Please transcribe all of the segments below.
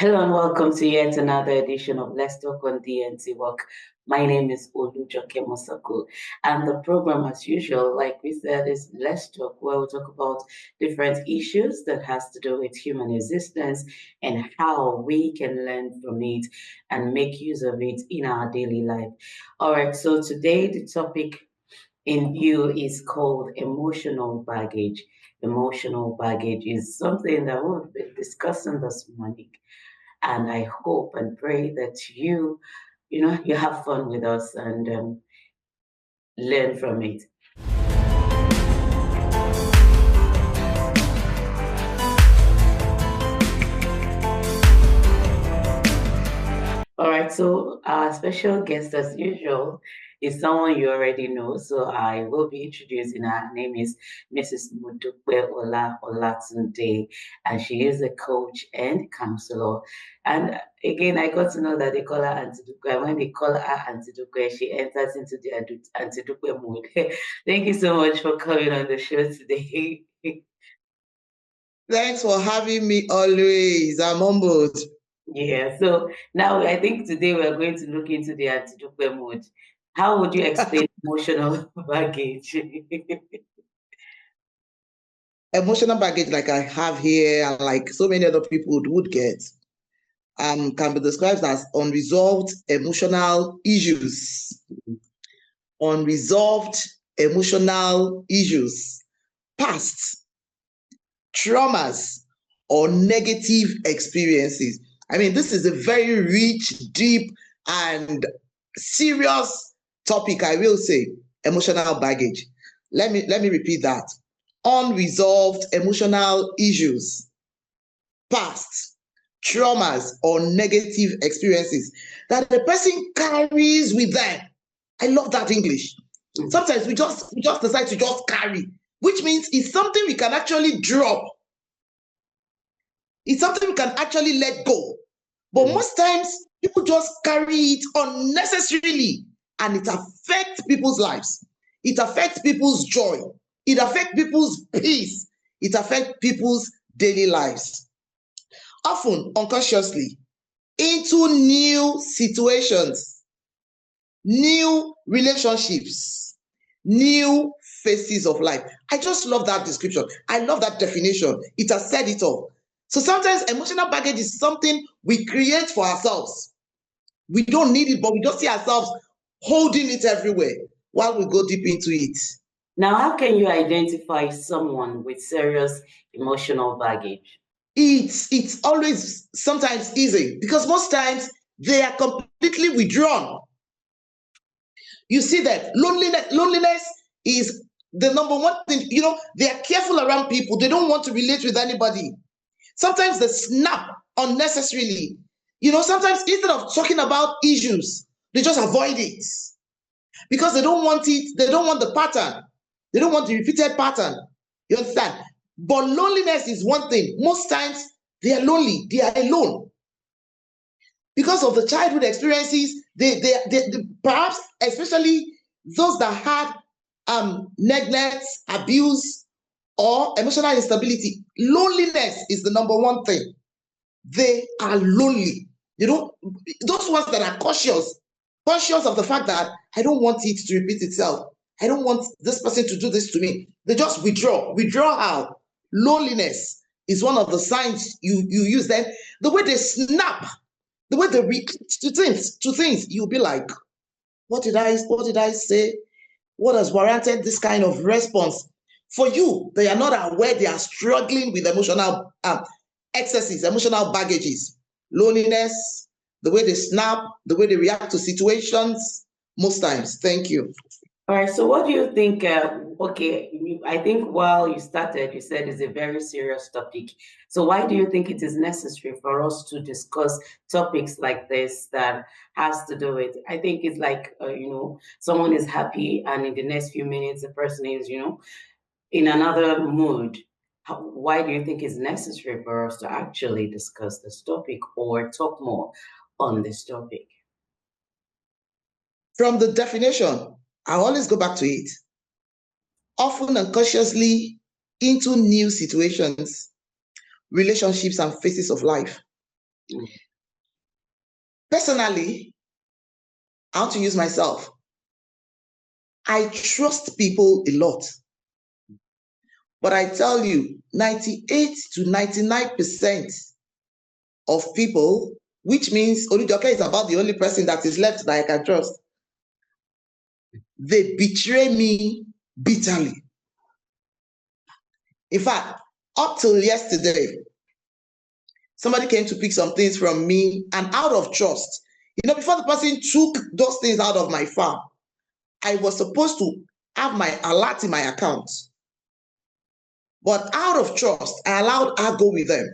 Hello and welcome to yet another edition of Let's Talk on DNTWOK. My name is Olatunde, and the program, as usual, like we said, is Let's Talk, where we talk about different issues that has to do with human existence and how we can learn from it and make use of it in our daily life. All right, so today the topic in view is called emotional baggage. Emotional baggage is something that we'll be discussing this morning. And I hope and pray that you have fun with us and learn from it. All right, so our special guest, as usual, is someone you already know. So I will be introducing her. Her name is Mrs. Modupeola Olatunde, and she is a coach and counselor. And again, I got to know that they call her Auntie Dupe. And when they call her Auntie Dupe, she enters into the Auntie Dupe mode. Thank you so much for coming on the show today. Thanks for having me always. I'm humbled. Yeah, so now I think today we're going to look into the anti-dupe mode. How would you explain emotional baggage? Emotional baggage, like I have here, and like so many other people would get, can be described as unresolved emotional issues. Unresolved emotional issues, past traumas, or negative experiences. I mean, this is a very rich, deep, and serious topic, I will say, emotional baggage. Let me repeat that. Unresolved emotional issues, past traumas, or negative experiences that the person carries with them. I love that English. Sometimes we just decide to just carry, which means it's something we can actually drop. It's something we can actually let go. But most times, people just carry it unnecessarily, and it affects people's lives. It affects people's joy. It affects people's peace. It affects people's daily lives. Often, unconsciously, into new situations, new relationships, new phases of life. I just love that description. I love that definition. It has said it all. So sometimes emotional baggage is something we create for ourselves. We don't need it, but we just see ourselves holding it everywhere while we go deep into it. Now, how can you identify someone with serious emotional baggage? It's always sometimes easy because most times they are completely withdrawn. You see that loneliness is the number one thing. They are careful around people. They don't want to relate with anybody. Sometimes they snap unnecessarily. Sometimes instead of talking about issues, they just avoid it because they don't want it. They don't want the pattern. They don't want the repeated pattern. You understand? But loneliness is one thing. Most times they are lonely. They are alone because of the childhood experiences. They perhaps, especially those that had neglect, abuse, or emotional instability. Loneliness is the number one thing. They are lonely. Those ones that are conscious of the fact that I don't want it to repeat itself. I don't want this person to do this to me. They just withdraw. Withdraw how? Loneliness is one of the signs you use them. The way they snap, the way they react to things, you'll be like, what did I say? What has warranted this kind of response? For you, they are not aware they are struggling with emotional excesses, emotional baggages, loneliness, the way they snap, the way they react to situations, most times. Thank you. All right, so what do you think? I think while you started, you said it's a very serious topic. So why do you think it is necessary for us to discuss topics like this that has to do with, I think it's like, someone is happy and in the next few minutes, the person is, in another mood. Why do you think it's necessary for us to actually discuss this topic or talk more on this topic? From the definition, I always go back to it. Often unconsciously into new situations, relationships, and phases of life. Personally, I want to use myself. I trust people a lot. But I tell you, 98 to 99% of people, which means Olujoke is about the only person that is left that I can trust, they betray me bitterly. In fact, up till yesterday, somebody came to pick some things from me, and out of trust, before the person took those things out of my farm, I was supposed to have my alert in my account. But out of trust, I allowed her go with them.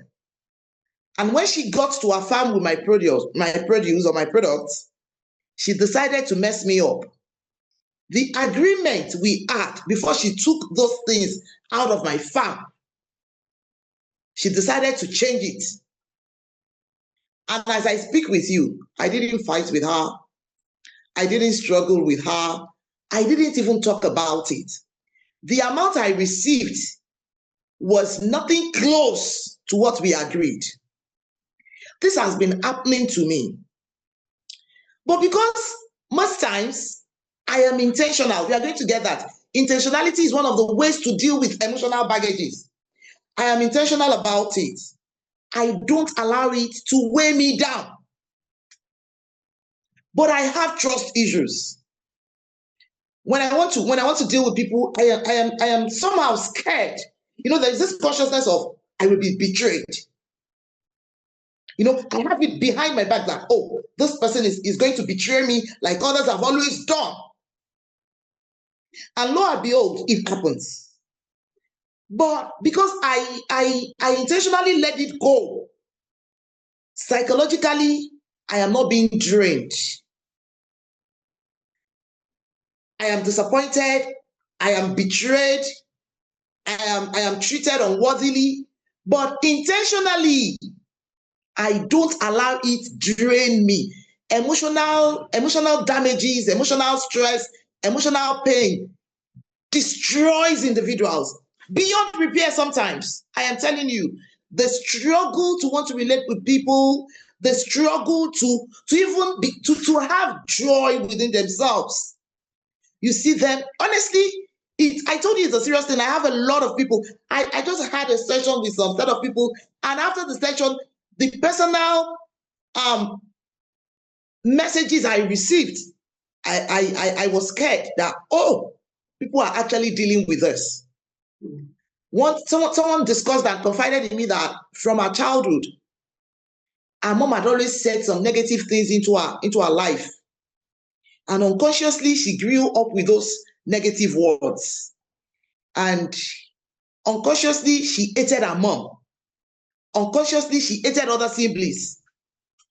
And when she got to her farm with my produce or my products, she decided to mess me up. The agreement we had before she took those things out of my farm, she decided to change it. And as I speak with you, I didn't fight with her. I didn't struggle with her. I didn't even talk about it. The amount I received was nothing close to what we agreed. This has been happening to me. But because most times I am intentional, we are going to get that. Intentionality is one of the ways to deal with emotional baggages. I am intentional about it. I don't allow it to weigh me down. But I have trust issues. When I want to deal with people, I am somehow scared. There's this consciousness of I will be betrayed. I have it behind my back that, oh, this person is going to betray me like others have always done. And lo and behold, it happens. But because I intentionally let it go, psychologically, I am not being drained. I am disappointed. I am betrayed. I am treated unworthily. But intentionally, I don't allow it drain me. Emotional damages, emotional stress, emotional pain destroys individuals beyond repair sometimes. I am telling you, the struggle to want to relate with people, the struggle to even be, to have joy within themselves. You see them, honestly, I told you it's a serious thing. I have a lot of people. I just had a session with some set of people, and after the session, the personal messages I received, I was scared that, oh, people are actually dealing with this. Someone discussed and confided in me that from her childhood, her mom had always said some negative things into her life. And unconsciously, she grew up with those negative words. And unconsciously, she hated her mom. Unconsciously, she hated other siblings.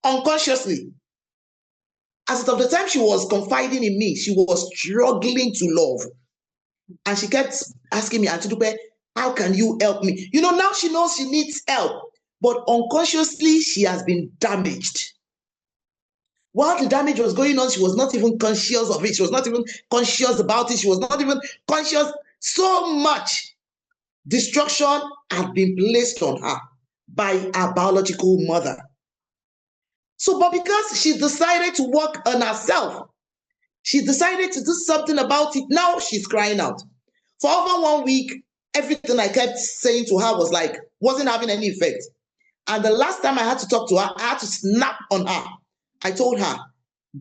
Unconsciously. As of the time she was confiding in me, she was struggling to love. And she kept asking me, Auntie Dupe, how can you help me? Now she knows she needs help. But unconsciously, she has been damaged. While the damage was going on, she was not even conscious of it. She was not even conscious about it. She was not even conscious. So much destruction had been placed on her by her biological mother. So, but because she decided to work on herself, she decided to do something about it. Now she's crying out. For over 1 week, everything I kept saying to her wasn't having any effect. And the last time I had to talk to her, I had to snap on her. I told her,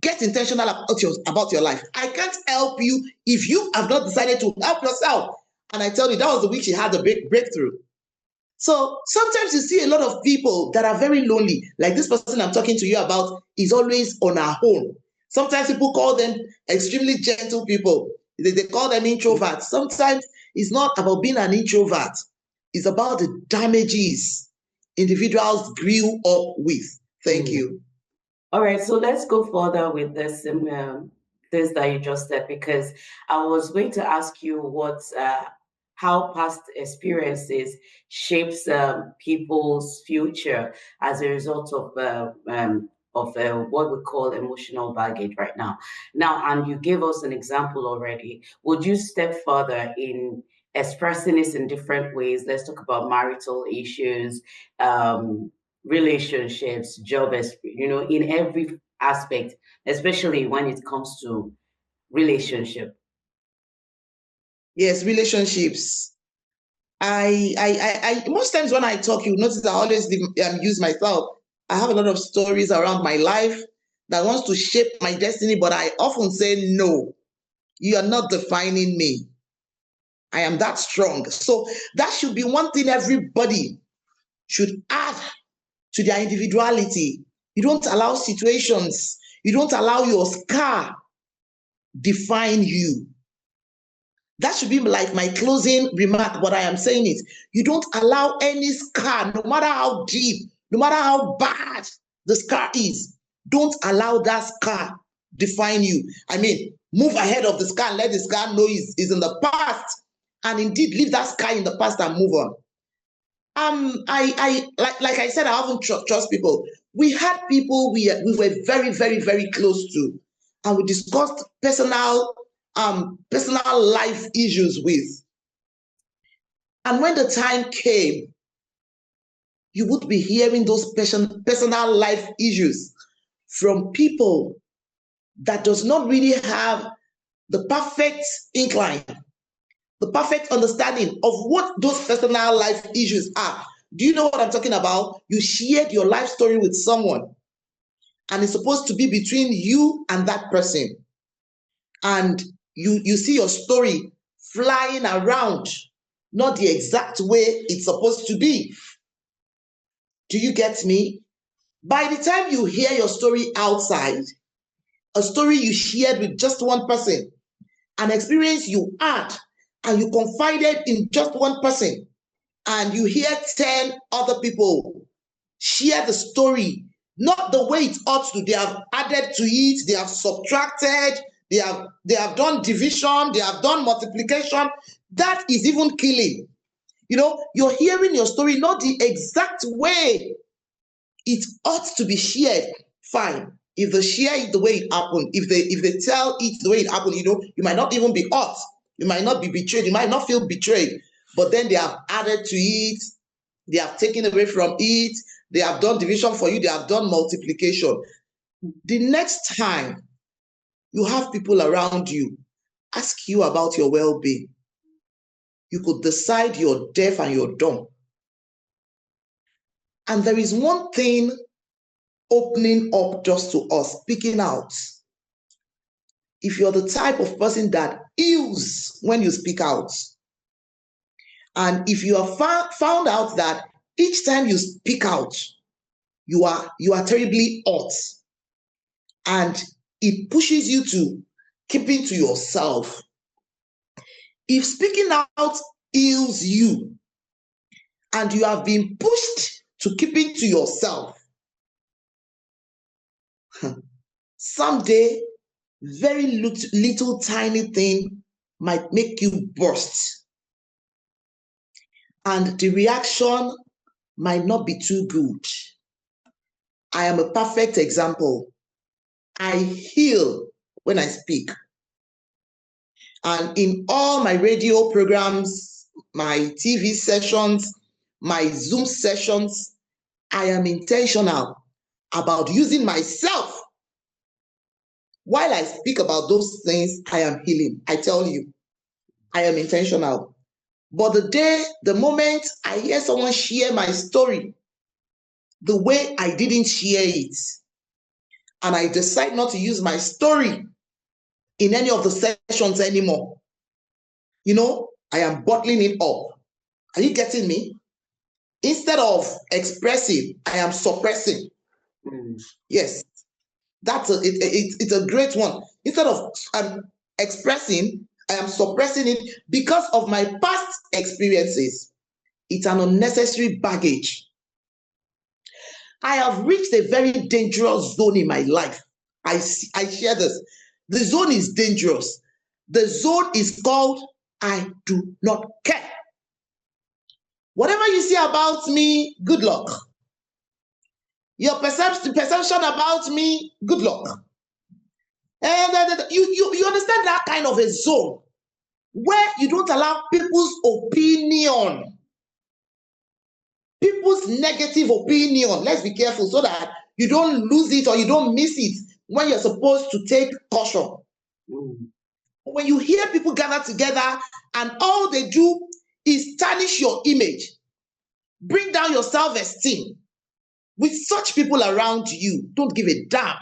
get intentional about your life. I can't help you if you have not decided to help yourself. And I tell you, that was the week she had the breakthrough. So sometimes you see a lot of people that are very lonely, like this person I'm talking to you about is always on her own. Sometimes people call them extremely gentle people. They call them introverts. Sometimes it's not about being an introvert. It's about the damages individuals grew up with. Thank you. All right, so let's go further with this this that you just said, because I was going to ask you how past experiences shapes people's future as a result of what we call emotional baggage right now. Now, and you gave us an example already. Would you step further in expressing this in different ways? Let's talk about marital issues, relationships, job, in every aspect, especially when it comes to relationship. Yes, relationships. I most times when I talk, you notice I always use myself. I have a lot of stories around my life that wants to shape my destiny, but I often say, no, you are not defining me. I am that strong. So that should be one thing everybody should add to their individuality. You don't allow situations, you don't allow your scar define you. That should be like my closing remark. What I am saying is, you don't allow any scar, no matter how deep, no matter how bad the scar is, don't allow that scar define you. I mean, move ahead of the scar and let the scar know is in the past, and indeed leave that scar in the past and move on. I like I said, I often trust people. We had people we were very, very, very close to, and we discussed personal life issues with. And when the time came, you would be hearing those personal life issues from people that does not really have the perfect incline, the perfect understanding of what those personal life issues are. Do you know what I'm talking about? You shared your life story with someone, and it's supposed to be between you and that person. And you see your story flying around, not the exact way it's supposed to be. Do you get me? By the time you hear your story outside, a story you shared with just one person, an experience you had and you confided in just one person, and you hear 10 other people share the story, not the way it ought to. They have added to it, they have subtracted, they have done division, they have done multiplication. That is even killing. You're hearing your story not the exact way it ought to be shared. Fine. If they share it the way it happened, if they tell it the way it happened, you might not even be hurt. You might not be betrayed. You might not feel betrayed. But then they have added to it. They have taken away from it. They have done division for you. They have done multiplication. The next time you have people around you ask you about your well-being, you could decide you're deaf and you're dumb. And there is one thing opening up just to us, speaking out. If you're the type of person that heals when you speak out, and if you have found out that each time you speak out, you are terribly hurt, and it pushes you to keeping to yourself. If speaking out heals you, and you have been pushed to keeping to yourself, someday, very little tiny thing might make you burst. And the reaction might not be too good. I am a perfect example. I heal when I speak. And in all my radio programs, my TV sessions, my Zoom sessions, I am intentional about using myself. While I speak about those things, I am healing. I tell you, I am intentional. But the moment I hear someone share my story, the way I didn't share it, and I decide not to use my story in any of the sessions anymore, I am bottling it up. Are you getting me? Instead of expressing, I am suppressing. Yes, it's a great one. Instead of expressing, I am suppressing it because of my past experiences. It's an unnecessary baggage. I have reached a very dangerous zone in my life. I share this. The zone is dangerous. The zone is called I do not care. Whatever you see about me, good luck. Your perception about me, good luck. And you understand that kind of a zone where you don't allow people's opinion, people's people's negative opinion. Let's be careful so that you don't lose it or you don't miss it when you're supposed to take caution. Mm. When you hear people gather together and all they do is tarnish your image, bring down your self-esteem, with such people around you, don't give a damn